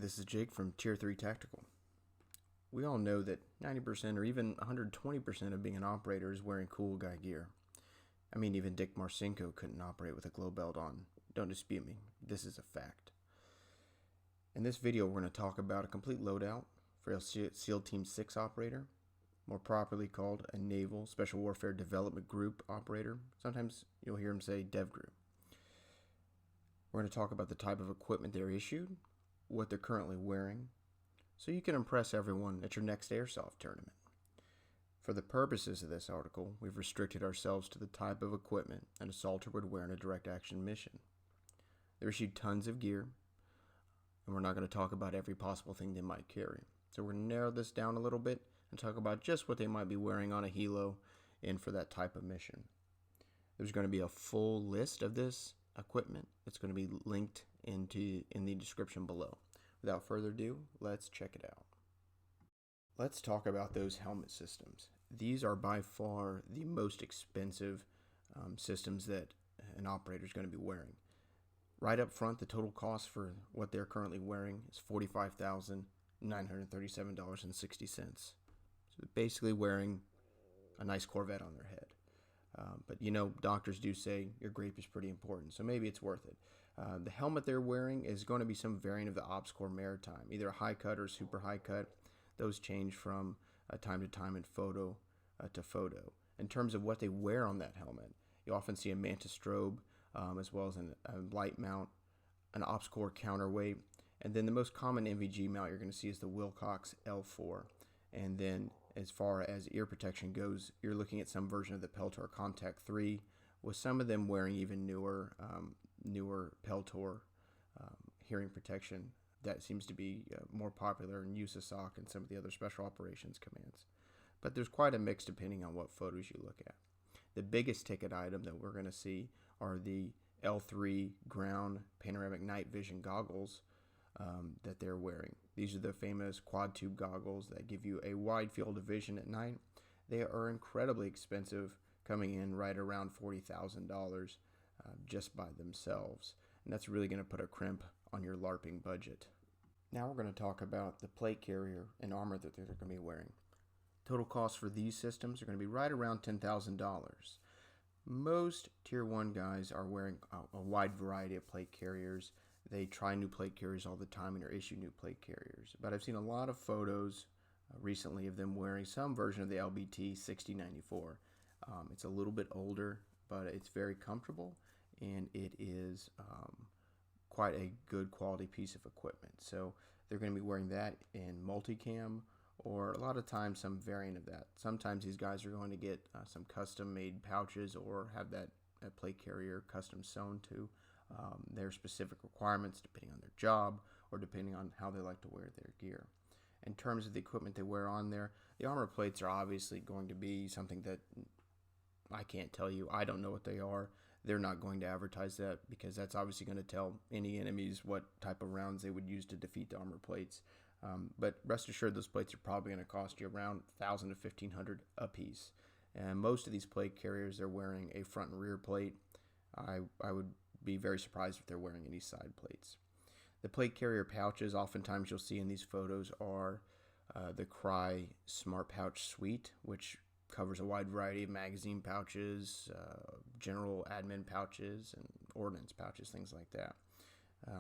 this is Jake from Tier 3 Tactical. We all know that 90% or even 120% of being an operator is wearing cool guy gear. I mean, even Dick Marcinko couldn't operate with a glow belt on. Don't dispute me. This is a fact. In this video, we're going to talk about a complete loadout for a SEAL Team 6 operator, more properly called a Naval Special Warfare Development Group operator. Sometimes you'll hear them say Devgru. We're going to talk about the type of equipment they're issued, what they're currently wearing, so you can impress everyone at your next airsoft tournament. For the purposes of this article, we've restricted ourselves to the type of equipment an assaulter would wear in a direct action mission. They're issued tons of gear, and we're not going to talk about every possible thing they might carry. So we're going to narrow this down a little bit and talk about just what they might be wearing on a helo and for that type of mission. There's going to be a full list of this equipment. It's going to be linked in the description below. Without further ado, let's check it out. Let's talk about those helmet systems. These are by far the most expensive systems that an operator is going to be wearing. Right up front, the total cost for what they're currently wearing is $45,937.60. So they're basically wearing a nice Corvette on their head. But you know, doctors do say your grape is pretty important, so maybe it's worth it. The helmet they're wearing is going to be some variant of the Ops Corps Maritime, either a high cut or super high cut. Those change from time to time in photo to photo. In terms of what they wear on that helmet, you often see a Mantis strobe, as well as a light mount, an Ops Corps counterweight, and then the most common NVG mount you're going to see is the Wilcox L4. And then as far as ear protection goes, you're looking at some version of the Peltor Contact 3, with some of them wearing even newer Peltor hearing protection. That seems to be more popular in USASOC and some of the other special operations commands. But there's quite a mix depending on what photos you look at. The biggest ticket item that we're going to see are the L3 ground panoramic night vision goggles that they're wearing. These are the famous quad tube goggles that give you a wide field of vision at night. They are incredibly expensive, coming in right around $40,000 just by themselves. And that's really going to put a crimp on your LARPing budget. Now we're going to talk about the plate carrier and armor that they're going to be wearing. Total costs for these systems are going to be right around $10,000. Most Tier 1 guys are wearing a wide variety of plate carriers. They try new plate carriers all the time and are issued new plate carriers. But I've seen a lot of photos recently of them wearing some version of the LBT 6094. It's a little bit older, but it's very comfortable, and it is quite a good quality piece of equipment. So they're going to be wearing that in multicam, or a lot of times some variant of that. Sometimes these guys are going to get some custom made pouches or have that plate carrier custom sewn to their specific requirements depending on their job or depending on how they like to wear their gear. In terms of the equipment they wear on there, the armor plates are obviously going to be something that I can't tell you. I don't know what they are. They're not going to advertise that because that's obviously going to tell any enemies what type of rounds they would use to defeat the armor plates. But rest assured, those plates are probably going to cost you around $1,000 to $1,500 a piece. And most of these plate carriers are wearing a front and rear plate. I would be very surprised if they're wearing any side plates. The plate carrier pouches, oftentimes you'll see in these photos, are the Cry Smart Pouch Suite, which covers a wide variety of magazine pouches, general admin pouches, and ordnance pouches, things like that.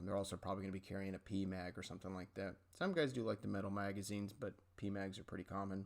They're also probably going to be carrying a PMag or something like that. Some guys do like the metal magazines, but PMags are pretty common.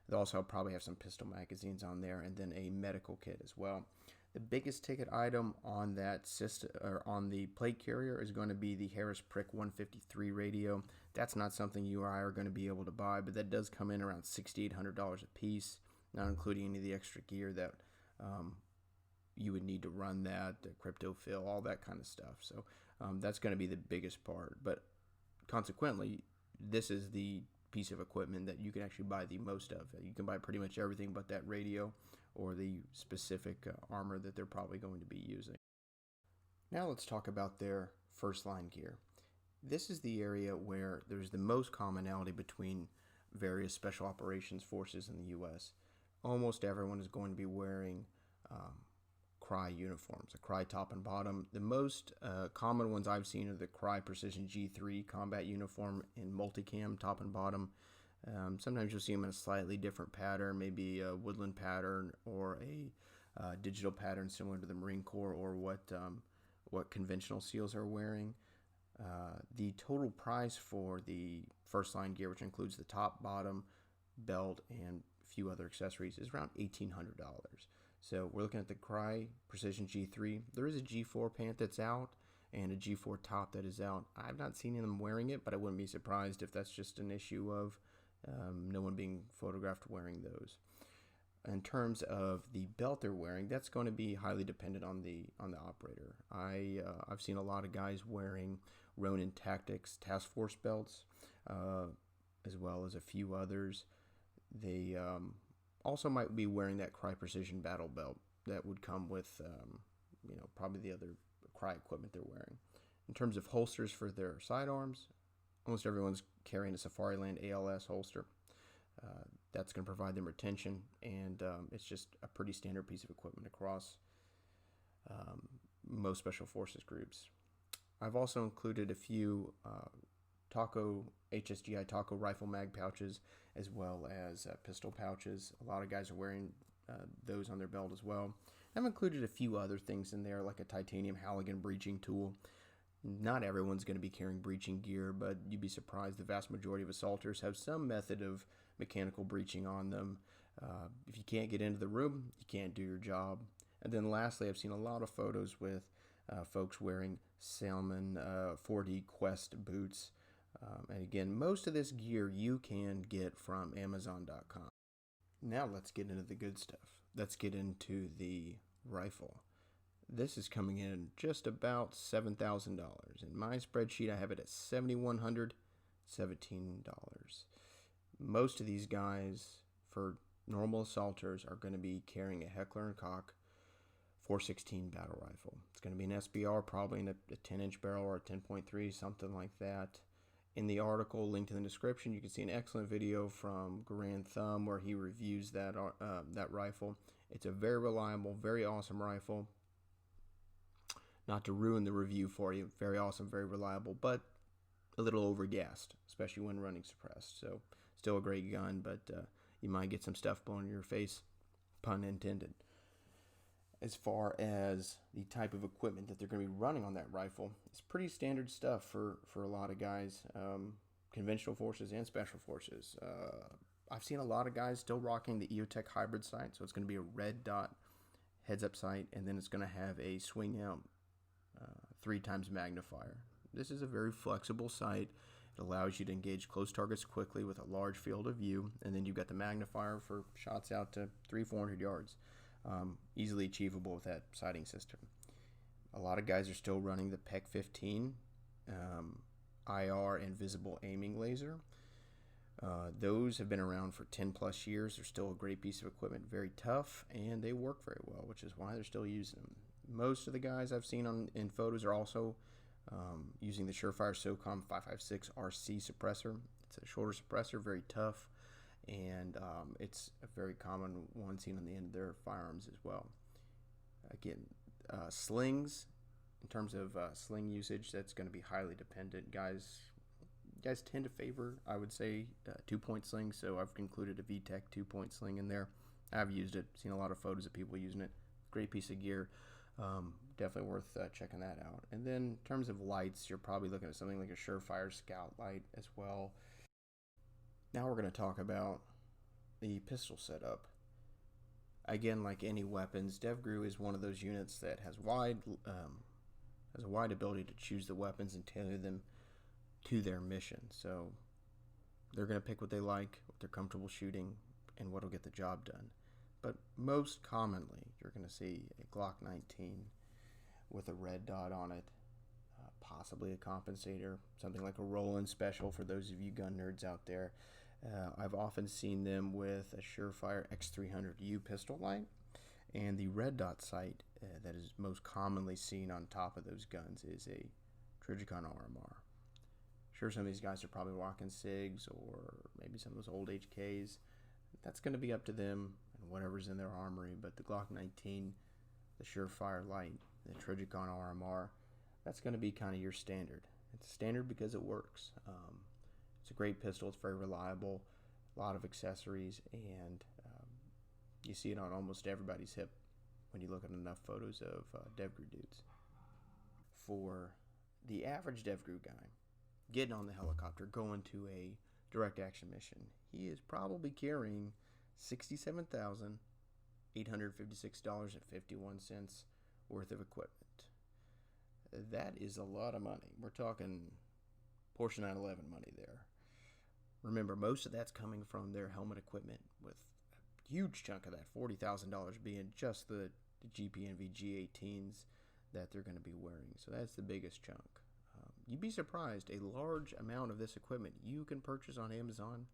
They also probably have some pistol magazines on there, and then a medical kit as well. The biggest ticket item on that system, or on the plate carrier, is going to be the Harris Prick 153 radio. That's not something you or I are going to be able to buy, but that does come in around $6,800 a piece, not including any of the extra gear that you would need to run that, the crypto fill, all that kind of stuff. So that's going to be the biggest part. But consequently, this is the piece of equipment that you can actually buy the most of. You can buy pretty much everything but that radio or the specific armor that they're probably going to be using. Now let's talk about their first line gear. This is the area where there's the most commonality between various special operations forces in the U.S. Almost everyone is going to be wearing Cry uniforms, a Cry top and bottom. The most common ones I've seen are the Cry Precision G3 combat uniform in multicam top and bottom. Sometimes you'll see them in a slightly different pattern, maybe a woodland pattern or a digital pattern similar to the Marine Corps or what conventional SEALs are wearing. The total price for the first line gear, which includes the top, bottom, belt, and a few other accessories, is around $1,800. So we're looking at the Cry Precision G3. There is a G4 pant that's out and a G4 top that is out. I've not seen them wearing it, but I wouldn't be surprised if that's just an issue of no one being photographed wearing those. In terms of the belt they're wearing, that's going to be highly dependent on the operator. I've seen a lot of guys wearing Ronin Tactics Task Force belts, as well as a few others. They also might be wearing that Cry Precision Battle Belt that would come with, probably the other Cry equipment they're wearing. In terms of holsters for their sidearms, almost everyone's carrying a Safariland ALS holster. That's going to provide them retention, and it's just a pretty standard piece of equipment across most Special Forces groups. I've also included a few HSGI Taco rifle mag pouches, as well as pistol pouches. A lot of guys are wearing those on their belt as well. I've included a few other things in there, like a titanium Halligan breaching tool. Not everyone's going to be carrying breaching gear, but you'd be surprised the vast majority of assaulters have some method of mechanical breaching on them. If you can't get into the room, you can't do your job. And then lastly, I've seen a lot of photos with folks wearing Salmon 4D Quest boots. And again, most of this gear you can get from Amazon.com. Now let's get into the good stuff. Let's get into the rifle. This is coming in just about $7,000. In my spreadsheet, I have it at $7,117. Most of these guys, for normal assaulters, are going to be carrying a Heckler & Koch 416 battle rifle. It's going to be an SBR, probably in a 10-inch barrel or a 10.3, something like that. In the article linked in the description, you can see an excellent video from Garand Thumb where he reviews that rifle. It's a very reliable, very awesome rifle. Not to ruin the review for you, very awesome, very reliable, but a little overgassed, especially when running suppressed. So still a great gun, but you might get some stuff blown in your face, pun intended. As far as the type of equipment that they're going to be running on that rifle, it's pretty standard stuff for a lot of guys, conventional forces and special forces. I've seen a lot of guys still rocking the Eotech hybrid sight, so it's going to be a red dot heads-up sight, and then it's going to have a swing-out 3x magnifier. This is a very flexible sight. It allows you to engage close targets quickly with a large field of view, and then you've got the magnifier for shots out to 300-400 yards. Easily achievable with that sighting system. A lot of guys are still running the PEC 15 IR and visible aiming laser. Those have been around for 10 plus years. They're still a great piece of equipment, very tough, and they work very well, which is why they're still using them. Most of the guys I've seen in photos are also using the Surefire SOCOM 556 RC suppressor. It's a shorter suppressor, very tough, and it's a very common one seen on the end of their firearms as well. Again, slings, in terms of sling usage, that's going to be highly dependent. Guys tend to favor, I would say, 2-point slings, so I've included a VTech 2-point sling in there. I've used it, seen a lot of photos of people using it. Great piece of gear. Definitely worth checking that out. And then in terms of lights, you're probably looking at something like a Surefire Scout light as well. Now we're going to talk about the pistol setup. Again, like any weapons, Devgru is one of those units that has a wide ability to choose the weapons and tailor them to their mission. So they're going to pick what they like, what they're comfortable shooting, and what will get the job done. But most commonly, you're going to see a Glock 19 with a red dot on it, possibly a compensator, something like a Roland Special for those of you gun nerds out there. I've often seen them with a Surefire X300U pistol light, and the red dot sight that is most commonly seen on top of those guns is a Trijicon RMR. Sure, some of these guys are probably rocking SIGs or maybe some of those old HKs. That's going to be up to them and whatever's in their armory, but the Glock 19 the Surefire Light, the Trojicon RMR, that's going to be kind of your standard. It's standard because it works. It's a great pistol. It's very reliable, a lot of accessories, and you see it on almost everybody's hip when you look at enough photos of Devgru dudes. For the average Devgru guy, getting on the helicopter, going to a direct action mission, he is probably carrying $67,856.51 worth of equipment. That is a lot of money. We're talking Porsche 911 money there. Remember, most of that's coming from their helmet equipment, with a huge chunk of that, $40,000, being just the GPNV G18s that they're going to be wearing. So that's the biggest chunk. You'd be surprised, a large amount of this equipment you can purchase on Amazon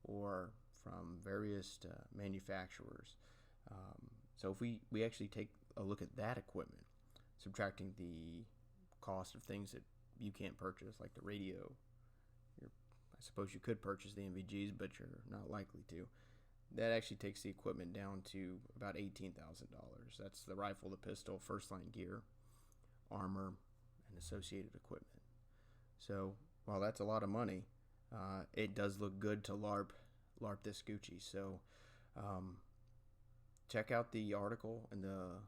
or from various manufacturers. So if we actually take a look at that equipment, subtracting the cost of things that you can't purchase, like the radio, I suppose you could purchase the NVGs, but you're not likely to. That actually takes the equipment down to about $18,000. That's the rifle, the pistol, first line gear, armor, and associated equipment. So while that's a lot of money, it does look good to LARP this Gucci. So check out the article and the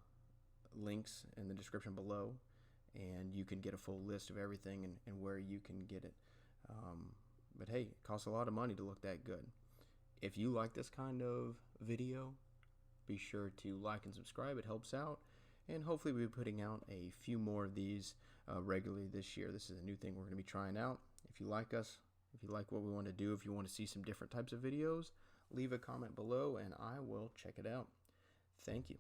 links in the description below, and you can get a full list of everything and where you can get it. But hey, it costs a lot of money to look that good. If you like this kind of video, be sure to like and subscribe. It helps out. And hopefully we'll be putting out a few more of these regularly this year. This is a new thing we're going to be trying out. If you like us, if you like what we want to do, if you want to see some different types of videos, leave a comment below and I will check it out. Thank you.